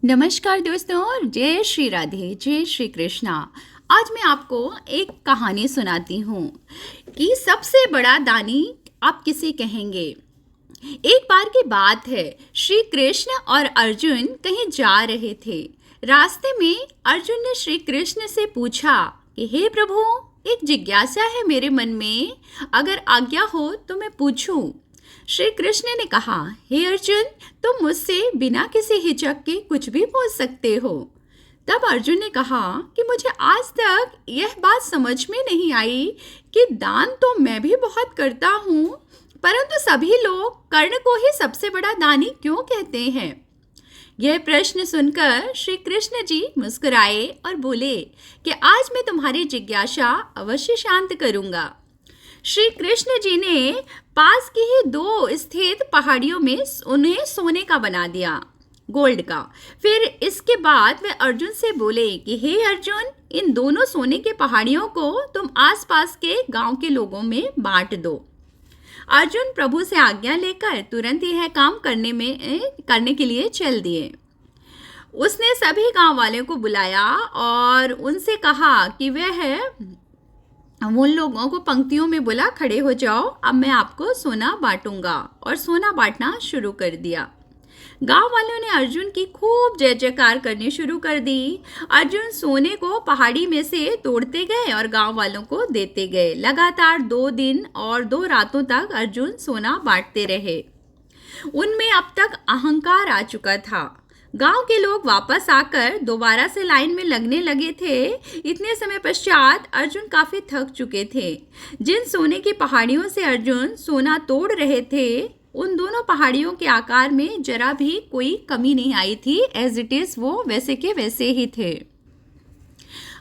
नमस्कार दोस्तों, जय श्री राधे, जय श्री कृष्णा। आज मैं आपको एक कहानी सुनाती हूँ कि सबसे बड़ा दानी आप किसे कहेंगे। एक बार की बात है, श्री कृष्ण और अर्जुन कहीं जा रहे थे। रास्ते में अर्जुन ने श्री कृष्ण से पूछा कि हे प्रभु, एक जिज्ञासा है मेरे मन में, अगर आज्ञा हो तो मैं पूछूं। श्री कृष्ण ने कहा, हे अर्जुन, तुम मुझसे बिना किसी हिचक के कुछ भी पूछ सकते हो। तब अर्जुन ने कहा कि मुझे आज तक यह बात समझ में नहीं आई कि दान तो मैं भी बहुत करता हूँ, परंतु सभी लोग कर्ण को ही सबसे बड़ा दानी क्यों कहते हैं। यह प्रश्न सुनकर श्री कृष्ण जी मुस्कुराए और बोले कि आज मैं तुम्हारी जिज्ञासा अवश्य शांत करूँगा। श्री कृष्ण जी ने पास की ही दो स्थित पहाड़ियों में उन्हें सोने का बना दिया, गोल्ड का। फिर इसके बाद वे अर्जुन से बोले कि हे अर्जुन, इन दोनों सोने के पहाड़ियों को तुम आसपास के गांव के लोगों में बांट दो। अर्जुन प्रभु से आज्ञा लेकर तुरंत यह काम करने के लिए चल दिए। उसने सभी गांव वालों को बुलाया और उनसे कहा कि वह उन लोगों को पंक्तियों में बोला, खड़े हो जाओ, अब मैं आपको सोना बांटूंगा। और सोना बांटना शुरू कर दिया। गांव वालों ने अर्जुन की खूब जय जयकार करनी शुरू कर दी। अर्जुन सोने को पहाड़ी में से तोड़ते गए और गांव वालों को देते गए। लगातार 2 दिन और 2 रातों तक अर्जुन सोना बांटते रहे। उनमें अब तक अहंकार आ चुका था। गांव के लोग वापस आकर दोबारा से लाइन में लगने लगे थे। इतने समय पश्चात अर्जुन काफी थक चुके थे। जिन सोने की पहाड़ियों से अर्जुन सोना तोड़ रहे थे, उन दोनों पहाड़ियों के आकार में जरा भी कोई कमी नहीं आई थी। एज इट इज वो वैसे के वैसे ही थे।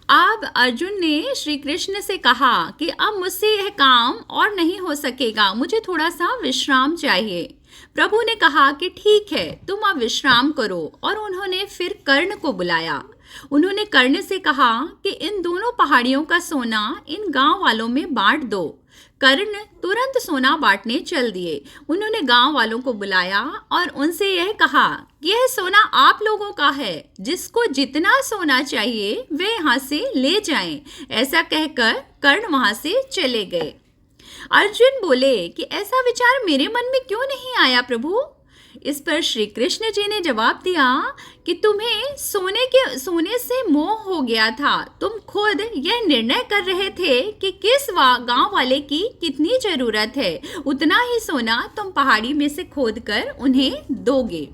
अब अर्जुन ने श्री कृष्ण से कहा कि अब मुझसे यह काम और नहीं हो सकेगा, मुझे थोड़ा सा विश्राम चाहिए। प्रभु ने कहा कि ठीक है, तुम अब विश्राम करो। और उन्होंने फिर कर्ण को बुलाया। उन्होंने कर्ण से कहा कि इन दोनों पहाड़ियों का सोना इन गांव वालों में बांट दो। कर्ण तुरंत सोना बांटने चल दिए। उन्होंने गांव वालों को बुलाया और उनसे यह कहा कि यह सोना आप लोगों का है, जिसको जितना सोना चाहिए वे यहाँ से ले जाएं। ऐसा कहकर कर्ण वहाँ से चले गए। अर्जुन बोले कि ऐसा विचार मेरे मन में क्यों नहीं आया प्रभु। इस पर श्री कृष्ण जी ने जवाब दिया कि तुम्हें सोने से मोह हो गया था। तुम खुद यह निर्णय कर रहे थे कि किस गांव वाले की कितनी जरूरत है, उतना ही सोना तुम पहाड़ी में से खोद कर उन्हें दोगे।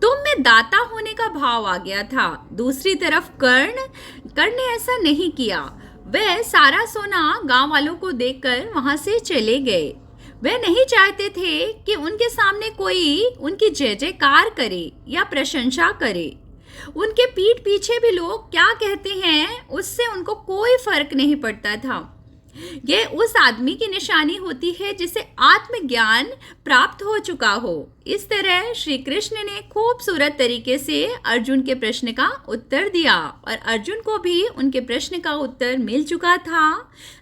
तुम में दाता होने का भाव आ गया था। दूसरी तरफ कर्ण ने ऐसा नहीं किया। वे सारा सोना गांव वालों को देकर वहां से चले गए। वे नहीं चाहते थे कि उनके सामने कोई उनकी जय जयकार करे या प्रशंसा करे। उनके पीठ पीछे भी लोग क्या कहते हैं, उससे उनको कोई फर्क नहीं पड़ता था। यह उस आदमी की निशानी होती है जिसे आत्मज्ञान प्राप्त हो चुका हो। इस तरह श्री कृष्ण ने खूबसूरत तरीके से अर्जुन के प्रश्न का उत्तर दिया और अर्जुन को भी उनके प्रश्न का उत्तर मिल चुका था।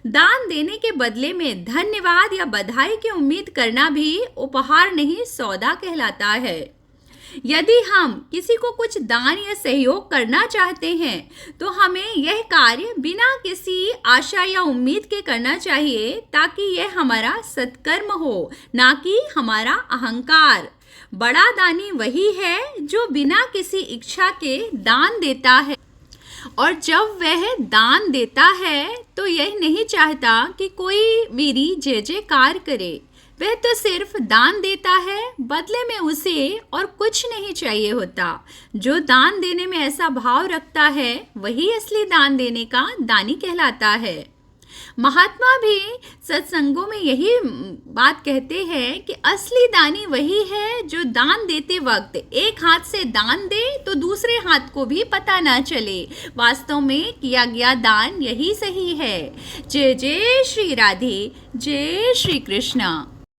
दान देने के बदले में धन्यवाद या बधाई की उम्मीद करना भी उपहार नहीं, सौदा कहलाता है। यदि हम किसी को कुछ दान या सहयोग करना चाहते हैं तो हमें यह कार्य बिना किसी आशा या उम्मीद के करना चाहिए, ताकि यह हमारा सत्कर्म हो, ना कि हमारा अहंकार। बड़ा दानी वही है जो बिना किसी इच्छा के दान देता है, और जब वह दान देता है तो यह नहीं चाहता कि कोई मेरी जय जयकार करे। वह तो सिर्फ दान देता है, बदले में उसे और कुछ नहीं चाहिए होता। जो दान देने में ऐसा भाव रखता है वही असली दान देने का दानी कहलाता है। महात्मा भी सत्संगों में यही बात कहते हैं कि असली दानी वही है जो दान देते वक्त एक हाथ से दान दे तो दूसरे हाथ को भी पता ना चले। वास्तव में किया गया दान यही सही है। जय जय श्री राधे, जय श्री कृष्णा।